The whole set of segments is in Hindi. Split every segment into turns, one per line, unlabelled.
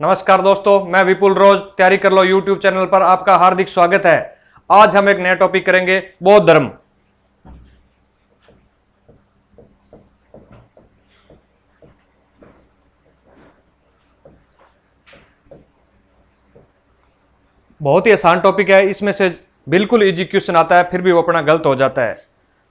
नमस्कार दोस्तों, मैं विपुल रोज तैयारी कर लो यूट्यूब चैनल पर आपका हार्दिक स्वागत है। आज हम एक नया टॉपिक करेंगे, बौद्ध धर्म। बहुत ही आसान टॉपिक है, इसमें से बिल्कुल इजी क्वेश्चन आता है, फिर भी वो अपना गलत हो जाता है।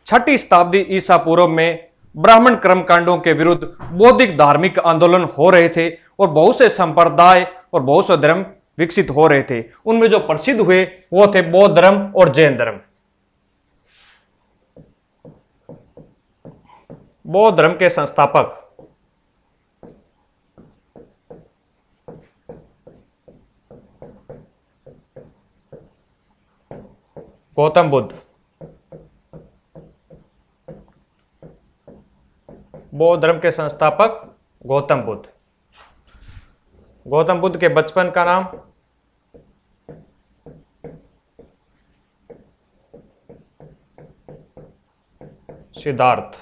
6ठी शताब्दी ईसा पूर्व में ब्राह्मण कर्मकांडों के विरुद्ध बौद्धिक धार्मिक आंदोलन हो रहे थे और बहुत से संप्रदाय और बहुत से धर्म विकसित हो रहे थे। उनमें जो प्रसिद्ध हुए वो थे बौद्ध धर्म और जैन धर्म। बौद्ध धर्म के संस्थापक गौतम बुद्ध। बौद्ध धर्म के संस्थापक गौतम बुद्ध। गौतम बुद्ध के बचपन का नाम सिद्धार्थ।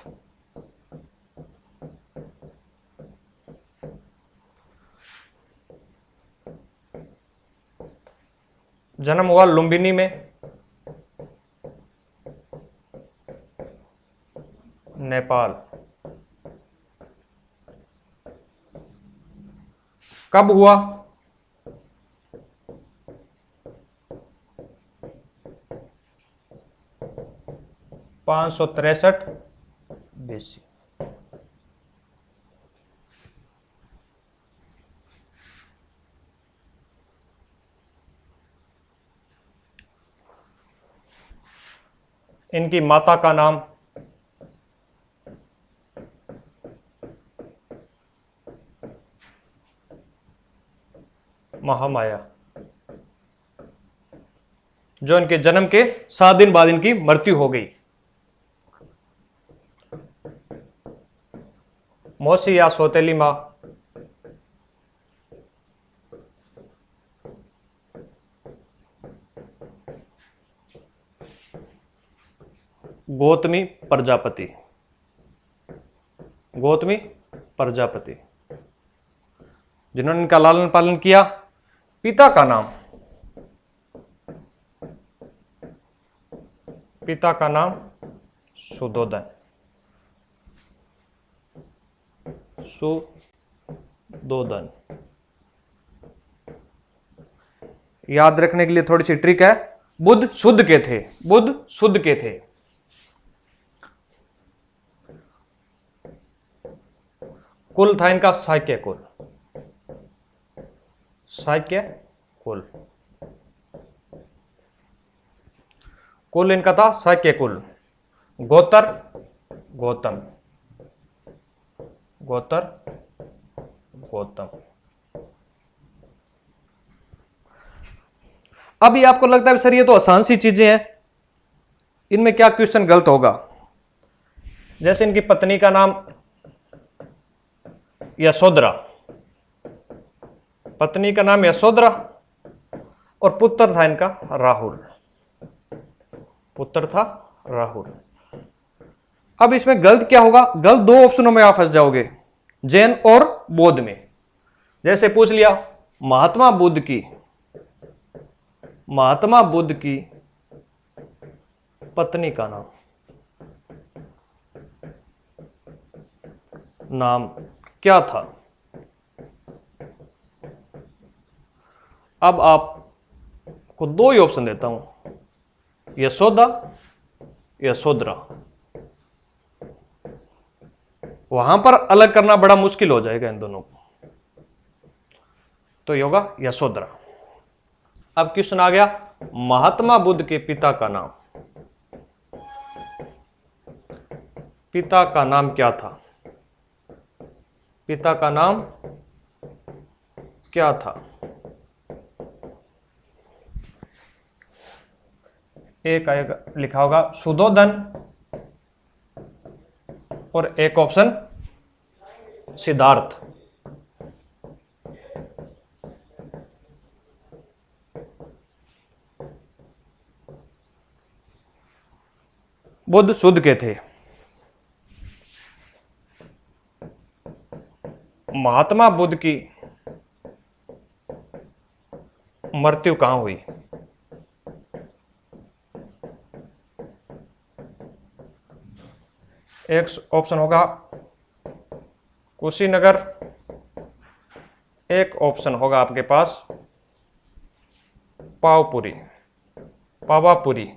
जन्म हुआ लुम्बिनी में, नेपाल। कब हुआ? 563 BC। इनकी माता का नाम महामाया, जो इनके जन्म के 7 दिन बाद इनकी मृत्यु हो गई। मौसी या सौतेली मां गौतमी प्रजापति। गौतमी प्रजापति जिन्होंने इनका लालन पालन किया। पिता का नाम सुधोधन। सुधोधन। याद रखने के लिए थोड़ी सी ट्रिक है। बुद्ध शुद्ध के थे। बुद्ध शुद्ध के थे। कुल था इनका शाक्य कुल। शाक्य कुल। कुल इनका था शाक्य कुल। गोत्र गौतम। गोत्र गौतम। अभी आपको लगता है सर ये तो आसान सी चीजें हैं, इनमें क्या क्वेश्चन गलत होगा? जैसे इनकी पत्नी का नाम यशोधरा। पत्नी का नाम यशोधरा और पुत्र था इनका राहुल। पुत्र था राहुल। अब इसमें गलत क्या होगा? गलत 2 ऑप्शनों में आप फंस जाओगे, जैन और बौद्ध में। जैसे पूछ लिया महात्मा बुद्ध की पत्नी का नाम क्या था? अब आपको 2 ही ऑप्शन देता हूं, यशोदा, यशोधरा। वहां पर अलग करना बड़ा मुश्किल हो जाएगा इन दोनों को, तो ये होगा यशोधरा। अब क्वेश्चन आ गया, महात्मा बुद्ध के पिता का नाम। पिता का नाम क्या था? पिता का नाम क्या था? एक आएगा लिखा होगा सुधोधन और एक ऑप्शन सिद्धार्थ। बुद्ध शुद्ध के थे। महात्मा बुद्ध की मृत्यु कहां हुई? एक ऑप्शन होगा कुशीनगर, एक ऑप्शन होगा आपके पास पावपुरी, पावापुरी।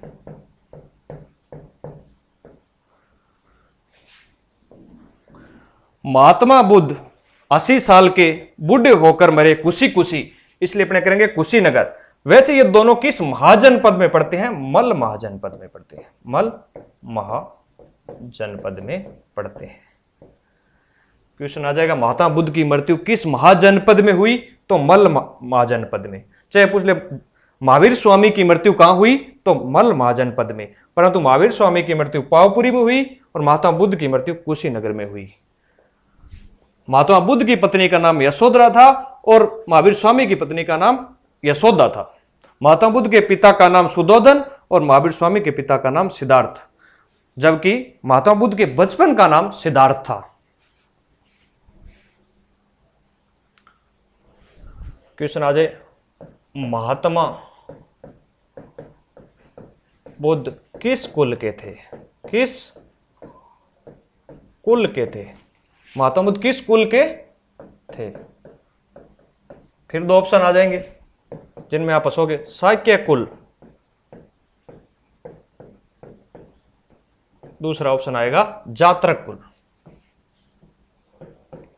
महात्मा बुद्ध 80 साल के बूढ़े होकर मरे कुशी कुशी, इसलिए अपने करेंगे कुशीनगर। वैसे ये दोनों किस महाजनपद में पड़ते हैं? मल महाजनपद में पड़ते हैं, मल महाजनपद में पड़ते हैं। क्वेश्चन आ जाएगा महात्मा बुद्ध की मृत्यु किस महाजनपद में हुई? तो मल महाजनपद में। चाहे पूछ ले महावीर स्वामी की मृत्यु कहां हुई? तो मल महाजनपद में। परंतु महावीर स्वामी की मृत्यु पावपुरी में हुई और महात्मा बुद्ध की मृत्यु कुशीनगर में हुई। महात्मा बुद्ध की पत्नी का नाम यशोधरा था और महावीर स्वामी की पत्नी का नाम यशोदा था। महात्मा बुद्ध के पिता का नाम सुधोधन और महावीर स्वामी के पिता का नाम सिद्धार्थ, जबकि महात्मा बुद्ध के बचपन का नाम सिद्धार्थ था। क्वेश्चन आ जाए महात्मा बुद्ध किस कुल के थे? किस कुल के थे? महात्मा बुद्ध किस कुल के थे? फिर दो ऑप्शन आ जाएंगे जिनमें आप हंसोगे। शाक्य कुल, दूसरा ऑप्शन आएगा जात्रक कुल,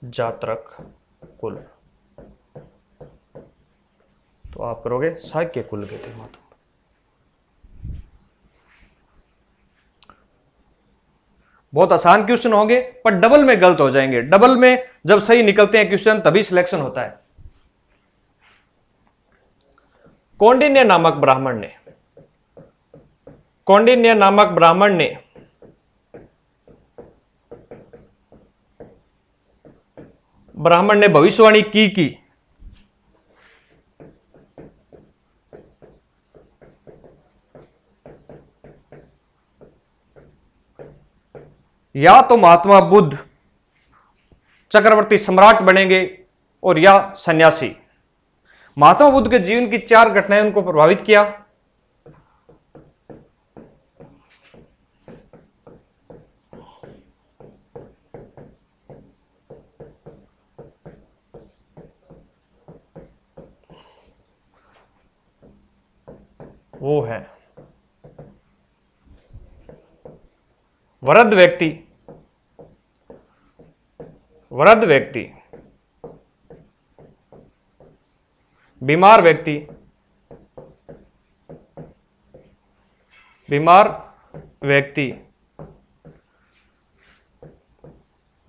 जात्रक कुल। तो आप करोगे शाक्य कुल के थे महात्मा। बहुत आसान क्वेश्चन होंगे पर डबल में गलत हो जाएंगे। डबल में जब सही निकलते हैं क्वेश्चन तभी सिलेक्शन होता है। कौंडिन्य नामक ब्राह्मण ने, कौंडिन्य नामक ब्राह्मण ने भविष्यवाणी की या तो महात्मा बुद्ध चक्रवर्ती सम्राट बनेंगे और या सन्यासी। महात्मा बुद्ध के जीवन की 4 घटनाएं उनको प्रभावित किया। वो है वृद्ध व्यक्ति, वृद्ध व्यक्ति, बीमार व्यक्ति, बीमार व्यक्ति,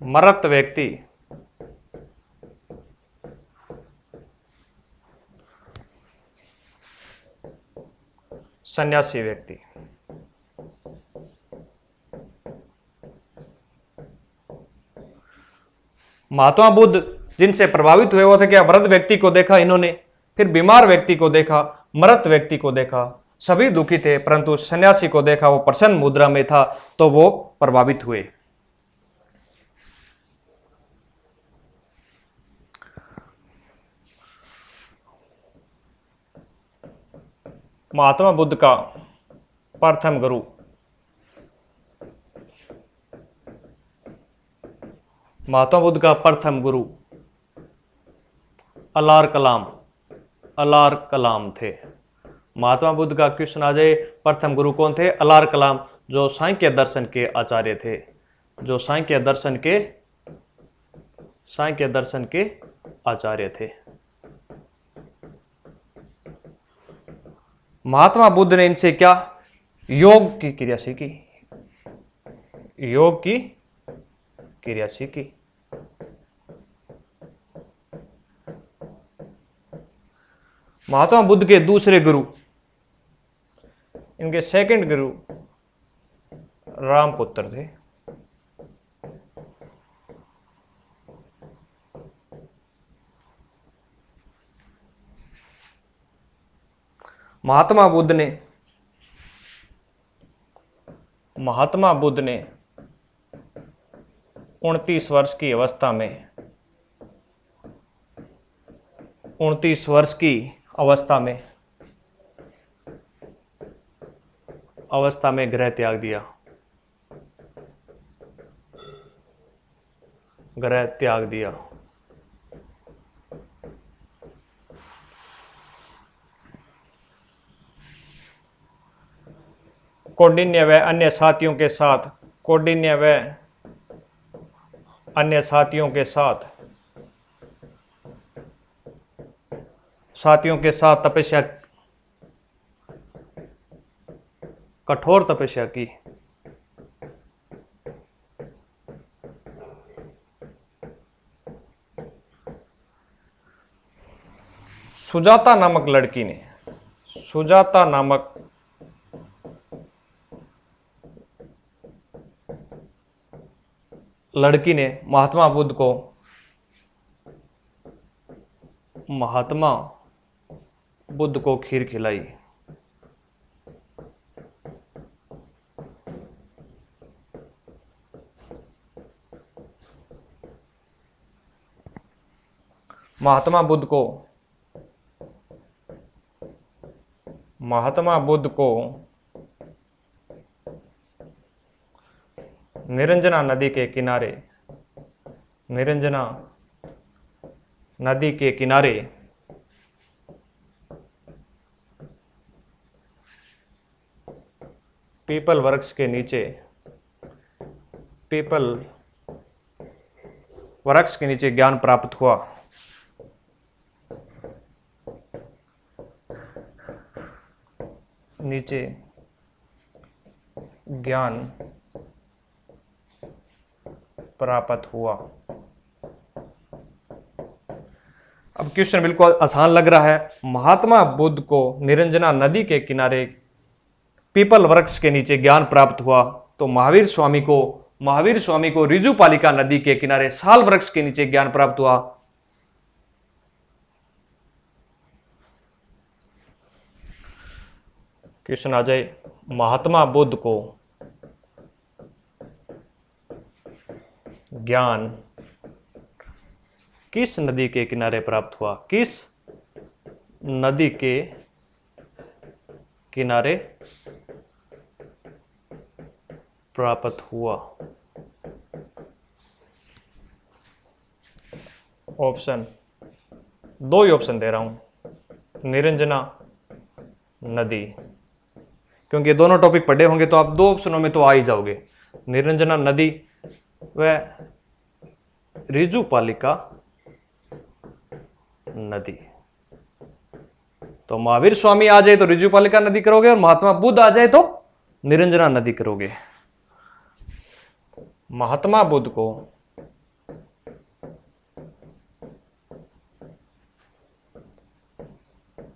मृत व्यक्ति, सन्यासी व्यक्ति। महात्मा बुद्ध जिनसे प्रभावित हुए वो थे क्या? वृद्ध व्यक्ति को देखा इन्होंने, फिर बीमार व्यक्ति को देखा, मृत व्यक्ति को देखा, सभी दुखी थे, परंतु सन्यासी को देखा वो प्रसन्न मुद्रा में था तो वो प्रभावित हुए। महात्मा बुद्ध का प्रथम गुरु महात्मा बुद्ध का प्रथम गुरु अलार कलाम थे। महात्मा बुद्ध का क्वेश्चन आ जाए प्रथम गुरु कौन थे? अलार कलाम, जो सांख्य दर्शन के आचार्य थे, जो सांख्य दर्शन के आचार्य थे। महात्मा बुद्ध ने इनसे क्या? योग की क्रिया सीखी, योग की क्रिया सीखी। महात्मा बुद्ध के दूसरे गुरु, इनके सेकंड गुरु रामपुत्र थे। महात्मा बुद्ध ने 29 वर्ष की अवस्था में 29 वर्ष की अवस्था में ग्रह त्याग दिया, ग्रह त्याग दिया। कौंडिन्य व अन्य साथियों के साथ, कौंडिन्य व अन्य साथियों के साथ तपस्या, कठोर तपस्या की। सुजाता नामक लड़की ने, सुजाता नामक लड़की ने महात्मा बुद्ध को, महात्मा बुद्ध को खीर खिलाई। महात्मा बुद्ध को निरंजना नदी के किनारे, निरंजना नदी के किनारे पीपल वृक्ष के नीचे, पीपल वृक्ष के नीचे ज्ञान प्राप्त हुआ। नीचे ज्ञान प्राप्त हुआ। अब क्वेश्चन बिल्कुल आसान लग रहा है। महात्मा बुद्ध को निरंजना नदी के किनारे पीपल वृक्ष के नीचे ज्ञान प्राप्त हुआ, तो महावीर स्वामी को ऋजुपालिका नदी के किनारे साल वृक्ष के नीचे ज्ञान प्राप्त हुआ। क्वेश्चन आ जाए, महात्मा बुद्ध को ज्ञान किस नदी के किनारे प्राप्त हुआ? किस नदी के किनारे प्राप्त हुआ? ऑप्शन, दो ही ऑप्शन दे रहा हूं, निरंजना नदी, क्योंकि दोनों टॉपिक पढ़े होंगे तो आप दो ऑप्शनों में तो आ ही जाओगे, निरंजना नदी व ऋजुपालिका नदी। तो महावीर स्वामी आ जाए तो ऋजुपालिका नदी करोगे, और महात्मा बुद्ध आ जाए तो निरंजना नदी करोगे। महात्मा बुद्ध को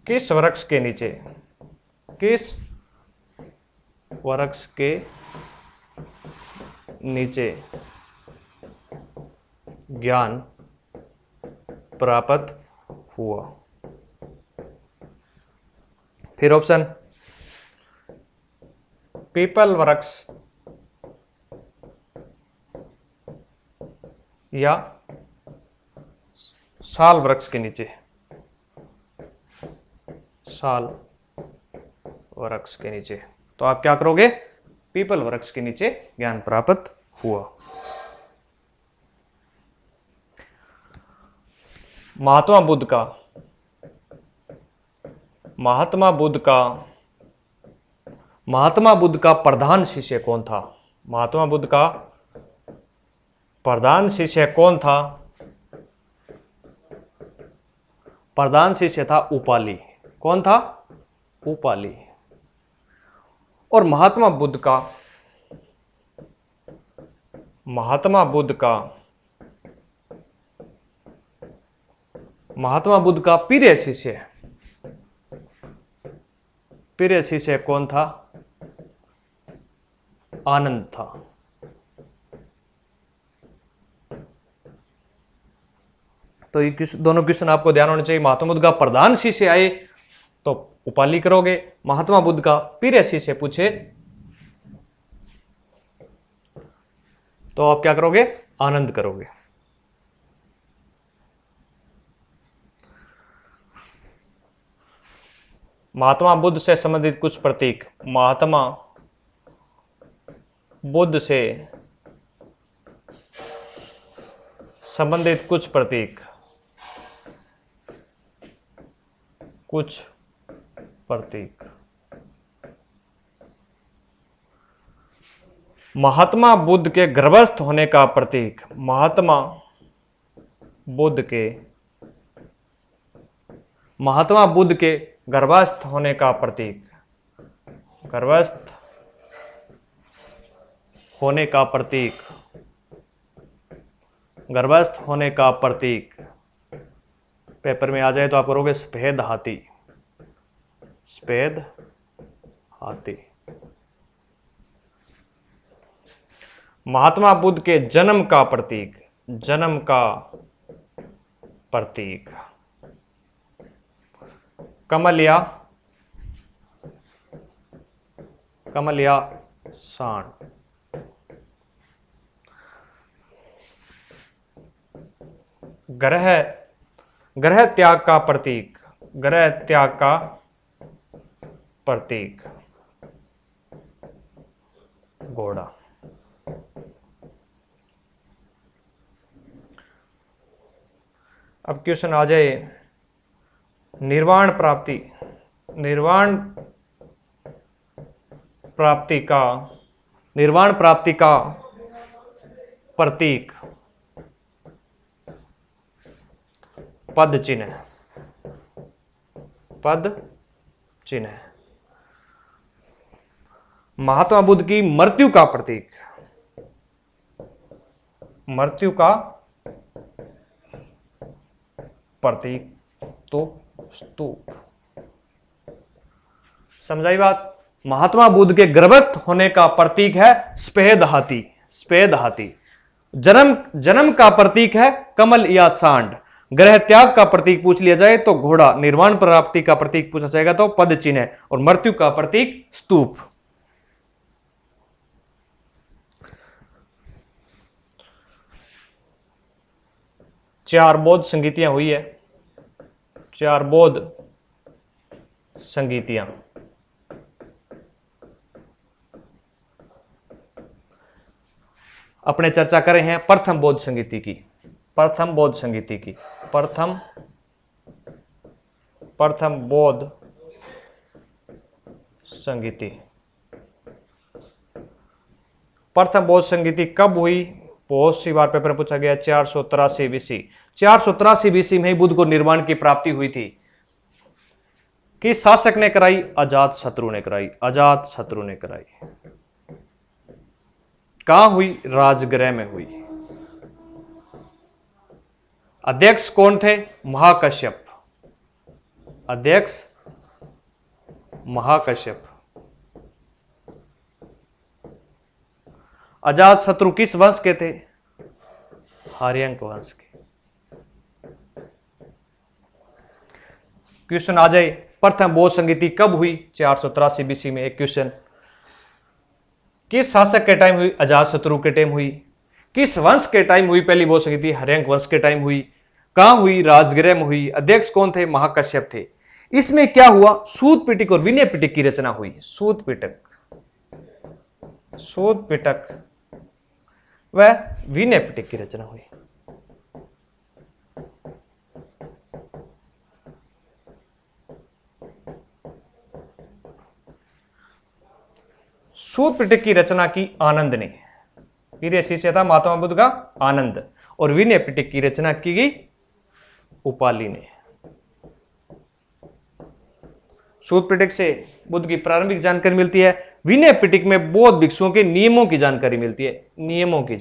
किस वृक्ष के नीचे, किस वृक्ष के नीचे ज्ञान प्राप्त हुआ? फिर ऑप्शन, पीपल वृक्ष या साल वृक्ष के नीचे, साल वृक्ष के नीचे। तो आप क्या करोगे? पीपल वृक्ष के नीचे ज्ञान प्राप्त हुआ। महात्मा बुद्ध का प्रधान शिष्य कौन था? महात्मा बुद्ध का प्रधान शिष्य कौन था? प्रधान शिष्य था उपाली। कौन था? उपाली। और महात्मा बुद्ध का प्रिय शिष्य कौन था? आनंद था। तो ये दोनों क्वेश्चन आपको ध्यान होने चाहिए। महात्मा बुद्ध का प्रधान शिष्य आए तो उपाली करोगे, महात्मा बुद्ध का प्रिय शिष्य पूछे तो आप क्या करोगे? आनंद करोगे। महात्मा बुद्ध से संबंधित कुछ प्रतीक। महात्मा बुद्ध से संबंधित कुछ प्रतीक। कुछ प्रतीक। महात्मा बुद्ध के गर्भस्थ होने का प्रतीक। महात्मा बुद्ध के गर्भस्थ होने का प्रतीक। गर्भस्थ होने का प्रतीक। गर्भस्थ होने का प्रतीक पेपर में आ जाए तो आप करोगे सफेद हाथी। सफेद हाथी। महात्मा बुद्ध के जन्म का प्रतीक। जन्म का प्रतीक कमल या सांड। ग्रह त्याग का प्रतीक। ग्रह त्याग का प्रतीक घोड़ा। अब क्वेश्चन आ जाए निर्वाण प्राप्ति। निर्वाण प्राप्ति का प्रतीक पद चिन्ह। पद चिन्ह। महात्मा बुद्ध की मृत्यु का प्रतीक। मृत्यु का प्रतीक तो स्तूप। समझाई बात। महात्मा बुद्ध के गर्भस्थ होने का प्रतीक है सफेद हाथी। सफेद हाथी। जन्म का प्रतीक है कमल या सांड। ग्रह त्याग का प्रतीक पूछ लिया जाए तो घोड़ा। निर्वाण प्राप्ति का प्रतीक पूछा जाएगा तो पद चिन्ह। और मृत्यु का प्रतीक स्तूप। चार बौद्ध संगीतियां हुई है। चार बौद्ध संगीतियां। अपने चर्चा कर रहे हैं प्रथम बौद्ध संगीति की। प्रथम बौद्ध संगीति की। प्रथम बौद्ध संगीति। प्रथम बौद्ध संगीति कब हुई? बहुत सी बार पेपर में पूछा गया। 483 बीसी। 483 बीसी में ही बुद्ध को निर्वाण की प्राप्ति हुई थी। किस शासक ने कराई? अजात शत्रु ने कराई। अजात शत्रु ने कराई। कहां हुई? राजगृह में हुई। अध्यक्ष कौन थे? महाकश्यप। अध्यक्ष महाकश्यप। अजात शत्रु किस वंश के थे? हार्यंक वंश के। क्वेश्चन आ जाए प्रथम बौद्ध संगीति कब हुई? 483 बीसी में। एक क्वेश्चन। किस शासक के टाइम हुई? अजात शत्रु के टाइम हुई। किस वंश के टाइम हुई पहली बौद्ध संगीति? हर्यंक वंश के टाइम हुई। कहां हुई? राजगृह में हुई। अध्यक्ष कौन थे? महाकश्यप थे। इसमें क्या हुआ? सूत पिटक और विनय पिटक की रचना हुई। सूत पिटक व विनय पिटक की रचना हुई। सूत पिटक की रचना की आनंद ने। प्रिय शिष्य था महात्मा बुद्ध का आनंद। और विनय पिटक की रचना की गई उपाली ने। सूत पिटक से बुद्ध की प्रारंभिक जानकारी मिलती है। विनय पिटक में बौद्ध भिक्षुओं के नियमों की जानकारी मिलती है। नियमों की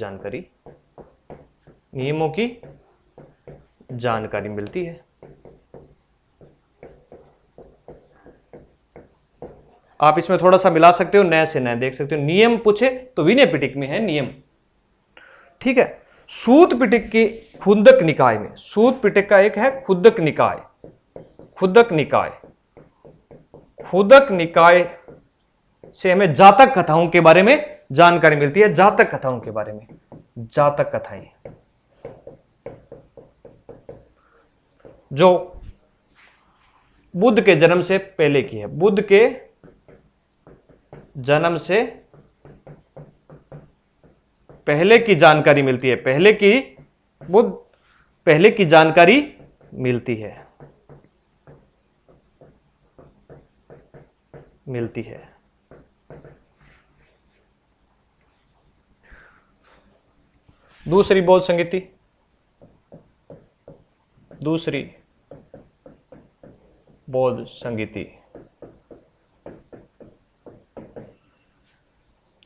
जानकारी मिलती है। आप इसमें थोड़ा सा मिला सकते हो, नए से नए देख सकते हो। नियम पूछे तो विनय पिटक में है नियम। ठीक है। सूत पिटक के खुदक निकाय में। सूत पिटक का एक है खुदक निकाय। खुदक निकाय से हमें जातक कथाओं के बारे में जानकारी मिलती है। जातक कथाओं के बारे में। जातक कथाएं जो बुद्ध के जन्म से पहले की है। बुद्ध के जन्म से पहले की जानकारी मिलती है। पहले की जानकारी मिलती है। दूसरी बौद्ध संगीति,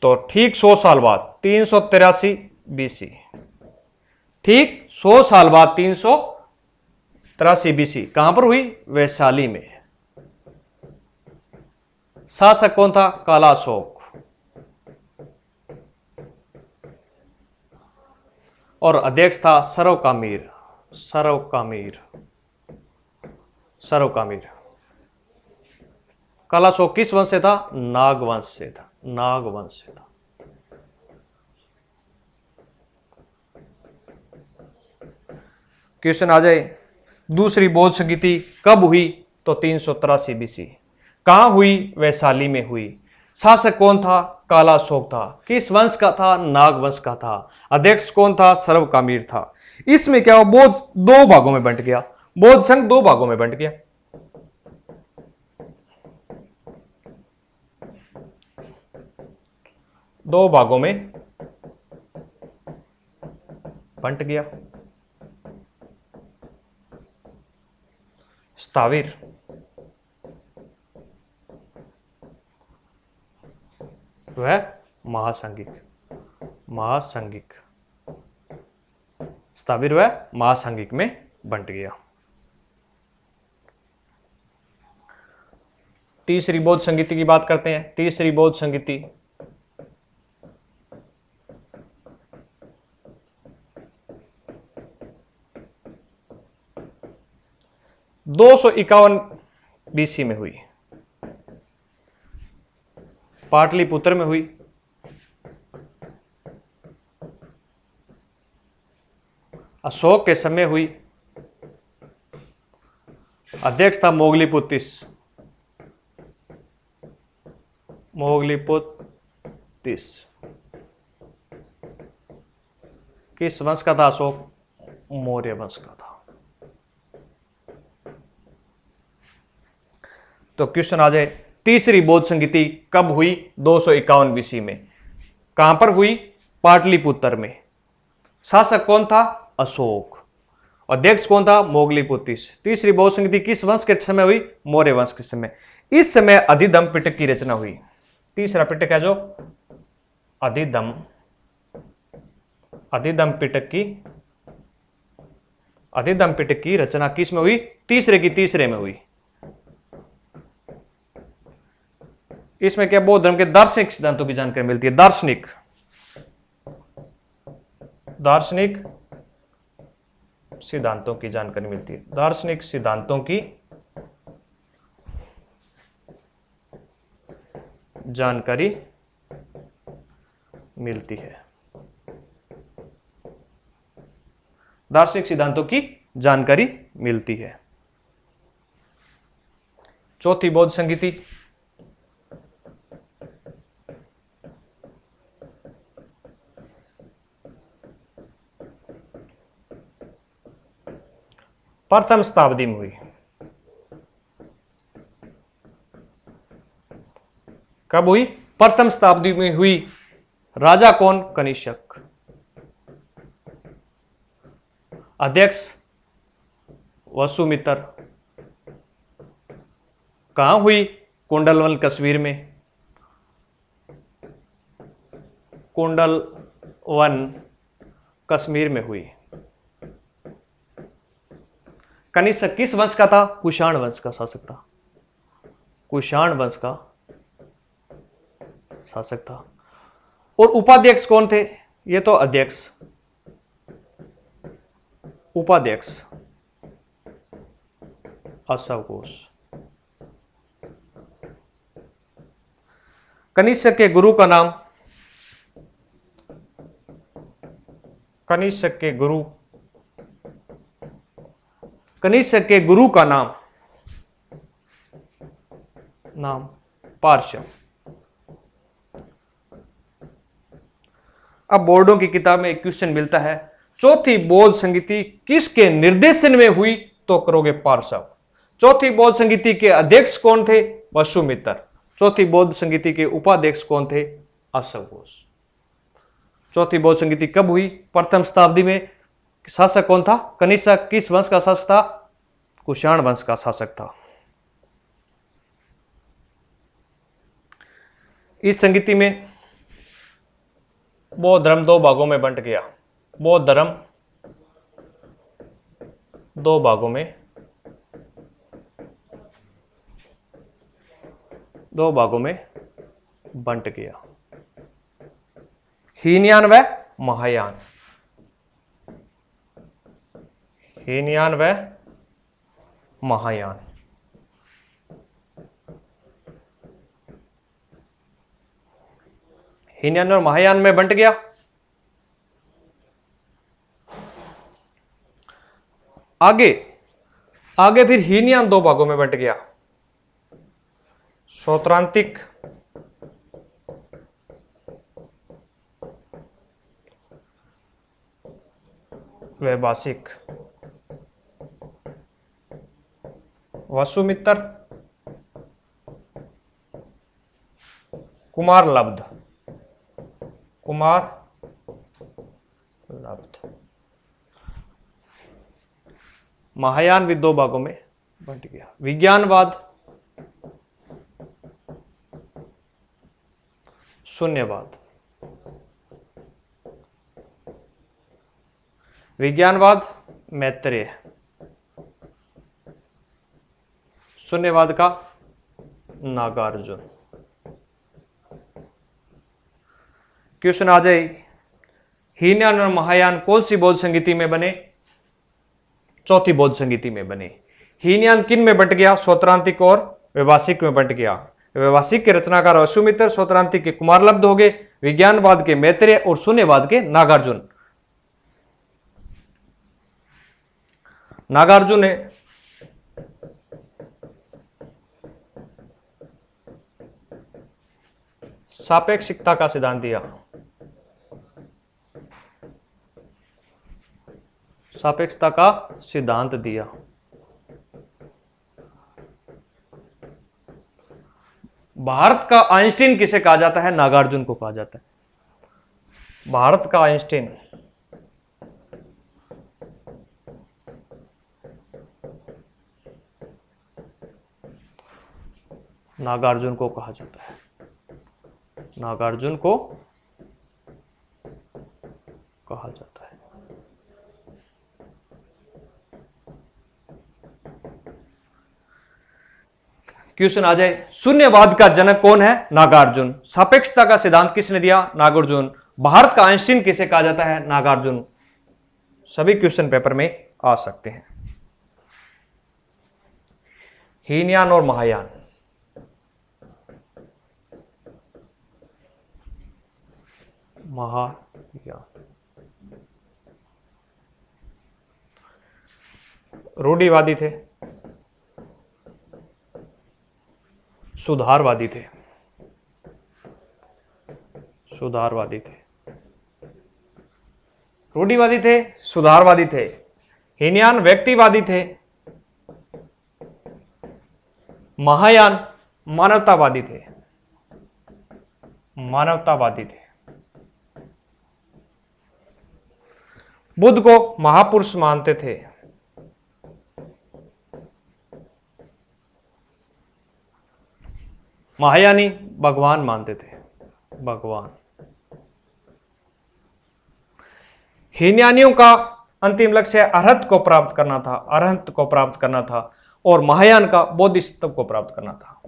तो ठीक 100 साल बाद 383 बीसी, ठीक 100 साल बाद 383 बीसी कहां पर हुई? वैशाली में। शासक कौन था? काला अशोक। और अध्यक्ष था सरवकामिर। काला अशोक किस वंश से था? नाग वंश से था। क्वेश्चन आ जाए, दूसरी बौद्ध संगीति कब हुई? तो 383 बीसी। कहां हुई? वैशाली में हुई। शासक कौन था? काला अशोक था। किस वंश का था? नाग वंश का था। अध्यक्ष कौन था? सर्वकामिर था। इसमें क्या हुआ? बौद्ध दो भागों में बंट गया। बौद्ध संघ दो भागों में बंट गया। दो भागों में बंट गया। स्थाविर, वह महासांगिक। स्थाविर वह महासांगिक में बंट गया। तीसरी बौद्ध संगीति की बात करते हैं। तीसरी बौद्ध संगीति 251 बीसी में हुई। पाटलिपुत्र में हुई। अशोक के समय हुई। अध्यक्ष था मोगलीपुत्तिस। किस वंश का था अशोक? मौर्य वंश का था। तो क्वेश्चन आ जाए, तीसरी बौद्ध संगीति कब हुई? 251 बीसी में। कहां पर हुई? पाटलिपुत्र में। शासक कौन था? अशोक। अध्यक्ष कौन था? मोगलीपुत्तिस। तीसरी बौद्ध संगीति किस वंश के समय हुई? मौर्य वंश के समय। इस समय अधिदम पिटक की रचना हुई। तीसरा पिटक है जो अधिदम पिटक की रचना किस में हुई? तीसरे में हुई। इसमें क्या? बौद्ध धर्म के दार्शनिक सिद्धांतों की जानकारी मिलती है। दार्शनिक सिद्धांतों की जानकारी मिलती है। दार्शनिक सिद्धांतों की जानकारी मिलती है। दार्शनिक सिद्धांतों की जानकारी मिलती है। चौथी बौद्ध संगीति प्रथम शताब्दी में हुई। कब हुई? प्रथम शताब्दी में हुई। राजा कौन? कनिष्क। अध्यक्ष वसुमित्र। कहां हुई? कुंडलवन कश्मीर में। कुंडलवन कश्मीर में हुई। कनिष्क किस वंश का था? कुषाण वंश का शासक था। कुषाण वंश का शासक था। और उपाध्यक्ष कौन थे? ये तो अध्यक्ष। उपाध्यक्ष अश्वघोष। कनिष्क के गुरु का नाम? कनिष्क के गुरु का नाम नाम पारशव। अब बोर्डों की किताब में एक क्वेश्चन मिलता है, चौथी बौद्ध संगीति किसके निर्देशन में हुई? तो करोगे पारशव। चौथी बौद्ध संगीति के अध्यक्ष कौन थे? वसुमित्र। चौथी बौद्ध संगीति के उपाध्यक्ष कौन थे? अशोक घोष। चौथी बौद्ध संगीति कब हुई? प्रथम शताब्दी में। शासक कौन था? कनिष्क। किस वंश का शासक था? कुषाण वंश का शासक था। इस संगीति में बौद्ध धर्म दो भागों में बंट गया। बौद्ध धर्म दो भागों में बंट गया, हीनयान व महायान। हीनयान व महायान। हीनयान और महायान में बंट गया। आगे फिर हीनयान दो भागों में बंट गया, सौत्रांतिक वैभाषिक। वसुमित्र, कुमारलब्ध। महायान भी दो भागों में बंट गया, विज्ञानवाद, शून्यवाद। विज्ञानवाद मैत्रेय, शून्यवाद का नागार्जुन। क्वेश्चन आ जाए, हीनयान और महायान कौन सी बौद्ध संगीति में बने? चौथी बौद्ध संगीति में बने। हीनयान किन में बंट गया? सौत्रांतिक और वैभाषिक में बंट गया। वैभाषिक के रचनाकार वसुमित्र, सौत्रांतिक के कुमारलब्ध हो गए, विज्ञानवाद के मैत्रेय और शून्यवाद के नागार्जुन। नागार्जुन ने सापेक्षिकता का सिद्धांत दिया। सापेक्षता का सिद्धांत दिया। भारत का आइंस्टीन किसे कहा जाता है? नागार्जुन को कहा जाता है। भारत का आइंस्टीन नागार्जुन को कहा जाता है। नागार्जुन को कहा जाता है। क्वेश्चन आ जाए, शून्यवाद का जनक कौन है? नागार्जुन। सापेक्षता का सिद्धांत किसने दिया? नागार्जुन। भारत का आइंस्टीन किसे कहा जाता है? नागार्जुन। सभी क्वेश्चन पेपर में आ सकते हैं। हीनयान और महायान। महायान रूढ़िवादी थे, सुधारवादी थे। सुधारवादी थे, रूढ़िवादी थे, सुधारवादी थे। हीनयान व्यक्तिवादी थे, महायान मानवतावादी थे। मानवतावादी थे। बुद्ध को महापुरुष मानते थे। महायानी भगवान मानते थे। भगवान। हीनयानियों का अंतिम लक्ष्य अरहत को प्राप्त करना था। अरहत को प्राप्त करना था। और महायान का बोधिसत्व को प्राप्त करना था।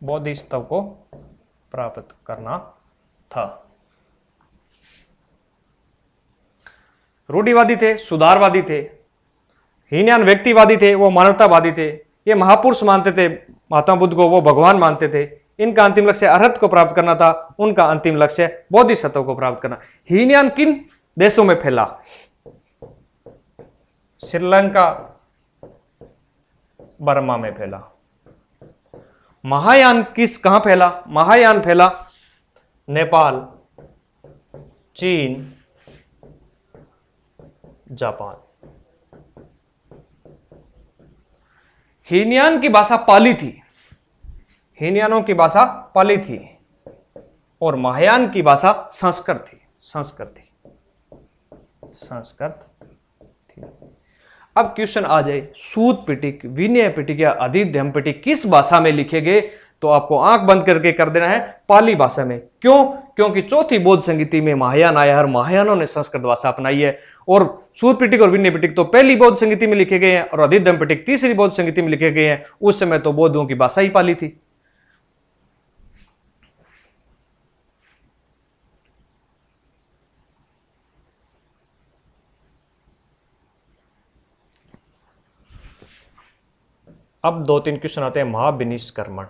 बोधिसत्व को प्राप्त करना था। रूढ़िवादी थे, सुधारवादी थे। हीनयान व्यक्तिवादी थे, वो मानवतावादी थे। ये महापुरुष मानते थे महात्मा बुद्ध को, वो भगवान मानते थे। इनका अंतिम लक्ष्य अरहत को प्राप्त करना था, उनका अंतिम लक्ष्य बोधिसत्व को प्राप्त करना। हीनयान किन देशों में फैला? श्रीलंका, बर्मा में फैला। महायान कहां फैला? महायान फैला नेपाल, चीन, जापान। हीनयान की भाषा पाली थी, हीनयानों की भाषा पाली थी, और महायान की भाषा संस्कृत थी, संस्कृत थी। अब क्वेश्चन आ जाए, सूत पिटक, विनय पिटक या अधिध्यम पिटक किस भाषा में लिखे गए? तो आपको आंख बंद करके कर देना है, पाली भाषा में। क्यों? क्योंकि चौथी बौद्ध संगीति में महायान आया, और महायानों ने संस्कृत भाषा अपनाई है। और सूत पिटक और विनय पिटक तो पहली बौद्ध संगीति में लिखे गए हैं, और अधिध्यम पिटक तीसरी बौद्ध संगीति में लिखे गए हैं। उस समय तो बौद्धों की भाषा ही पाली थी। अब 2-3 क्वेश्चन आते हैं महाविनिष्कर्मण।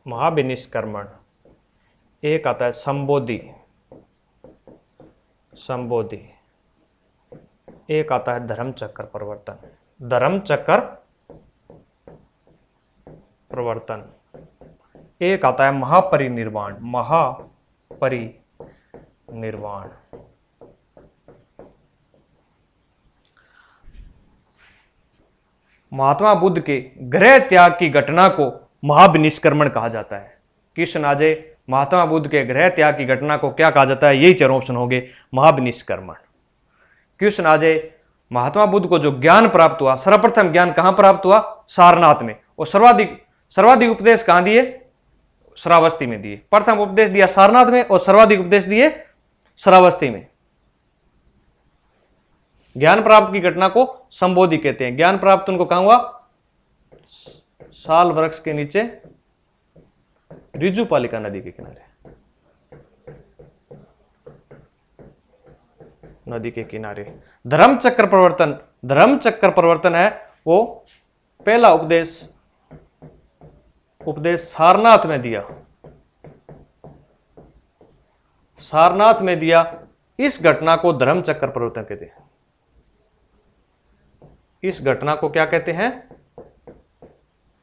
महाविनिष्कर्मण, एक आता है संबोधि, संबोधि, एक आता है धर्मचक्र परिवर्तन, धर्मचक्र परिवर्तन, एक आता है महापरिनिर्वाण, महापरिनिर्वाण। महात्मा बुद्ध के गृह त्याग की घटना को महाविनिष्कर्मण कहा जाता है। क्वेश्चन आ जाए, महात्मा बुद्ध के गृह त्याग की घटना को क्या कहा जाता है? यही 4 ऑप्शन हो गए, महाविनिष्कर्मण। क्वेश्चन आ जाए, महात्मा बुद्ध को जो ज्ञान प्राप्त हुआ, सर्वप्रथम ज्ञान कहां प्राप्त हुआ? सारनाथ में। और सर्वाधिक उपदेश कहां दिए? श्रावस्ती में दिए। प्रथम उपदेश दिया सारनाथ में, और सर्वाधिक उपदेश दिए श्रावस्ती में। ज्ञान प्राप्त की घटना को संबोधि कहते हैं। ज्ञान प्राप्त उनको कहां हुआ? साल वृक्ष के नीचे, रिजुपालिका नदी के किनारे, नदी के किनारे। धर्मचक्र परिवर्तन, धर्मचक्र परिवर्तन है वो पहला उपदेश सारनाथ में दिया, सारनाथ में दिया। इस घटना को धर्मचक्र परिवर्तन कहते हैं। इस घटना को क्या कहते हैं?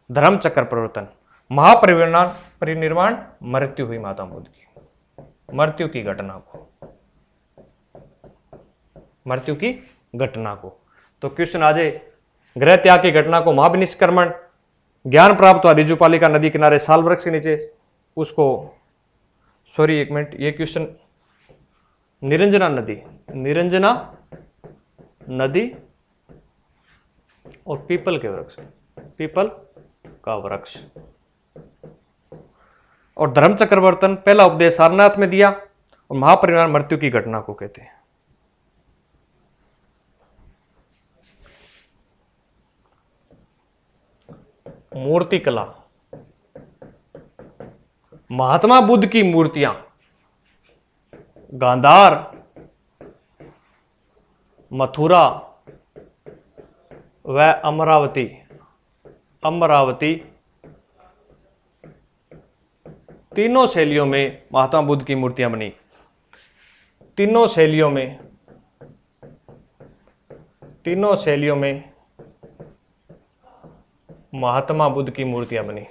धर्मचक्र परिवर्तन। महापरिनिर्वाण, मृत्यु हुई महात्मा बुद्ध की, मृत्यु की घटना को, मृत्यु की घटना को। तो क्वेश्चन आ जाए, गृह त्याग की घटना को महाविनिष्कर्मण, ज्ञान प्राप्त हुआ रिजुपालिका नदी किनारे साल वृक्ष के नीचे, उसको, सॉरी एक मिनट, ये क्वेश्चन निरंजना नदी, निरंजना नदी और पीपल के वृक्ष, पीपल का वृक्ष। और धर्मचक्र परिवर्तन पहला उपदेश सारनाथ में दिया, और महापरिनिर्वाण मृत्यु की घटना को कहते हैं। मूर्ति कला, महात्मा बुद्ध की मूर्तियां गांधार, मथुरा व अमरावती, अमरावती तीनों शैलियों में महात्मा बुद्ध की मूर्तियां बनी। तीनों शैलियों में, तीनों शैलियों में महात्मा बुद्ध की मूर्तियां बनी।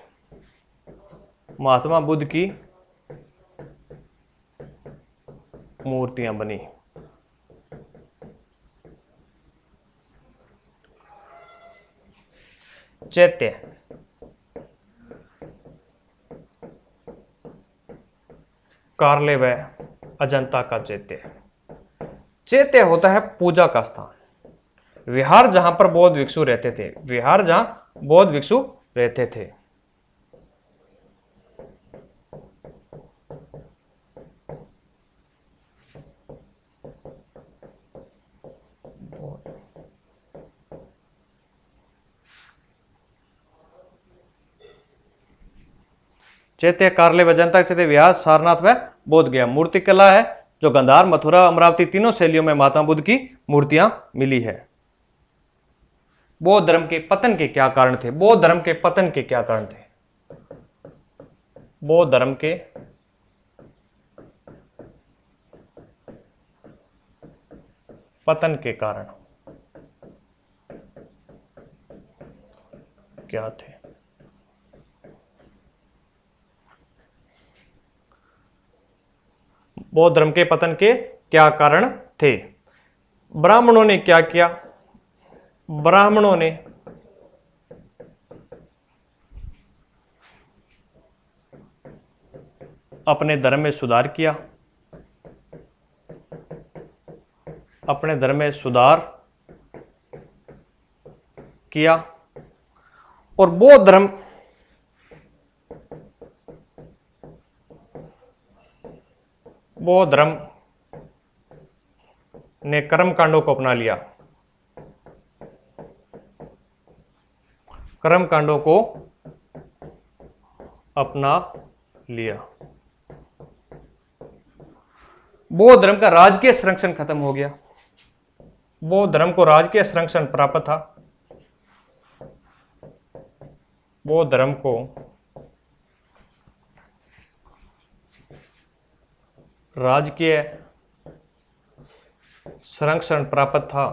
महात्मा बुद्ध की मूर्तियां बनी। चैत्य, कार्ले व अजंता का चैत्य। चैत्य होता है पूजा का स्थान, विहार जहां पर बौद्ध भिक्षु रहते थे, विहार जहां बौद्ध भिक्षु रहते थे। चैत्य, कार्ले व जनता चैत्य, विहार, सारनाथ व बोध गया। मूर्ति कला है जो गंधार, मथुरा, अमरावती तीनों शैलियों में महात्मा बुद्ध की मूर्तियां मिली है। बौद्ध धर्म के पतन के क्या कारण थे? बौद्ध धर्म के पतन के क्या कारण थे? बौद्ध धर्म के पतन के कारण, क्या थे। बौद्ध धर्म के पतन के क्या कारण थे। ब्राह्मणों ने क्या किया। ब्राह्मणों ने अपने धर्म में सुधार किया। अपने धर्म में सुधार किया और बौद्ध धर्म ने कर्म कांडों को अपना लिया। कर्म कांडों को अपना लिया। बौद्ध धर्म का राजकीय संरक्षण खत्म हो गया। बौद्ध धर्म को राजकीय संरक्षण प्राप्त था। बौद्ध धर्म को राजकीय संरक्षण प्राप्त था।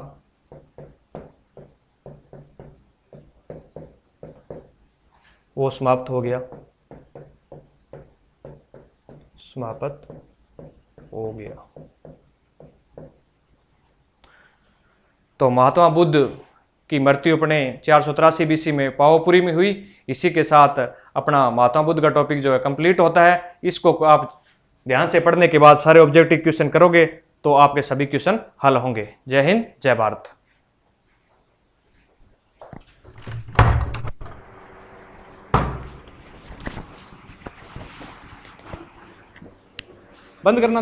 वो समाप्त हो गया। समाप्त हो गया। तो महात्मा बुद्ध की मृत्यु अपने 483 BC में पावापुरी में हुई। इसी के साथ अपना महात्मा बुद्ध का टॉपिक जो है कंप्लीट होता है। इसको आप ध्यान से पढ़ने के बाद सारे ऑब्जेक्टिव क्वेश्चन करोगे तो आपके सभी क्वेश्चन हल होंगे। जय हिंद, जय भारत। बंद करना।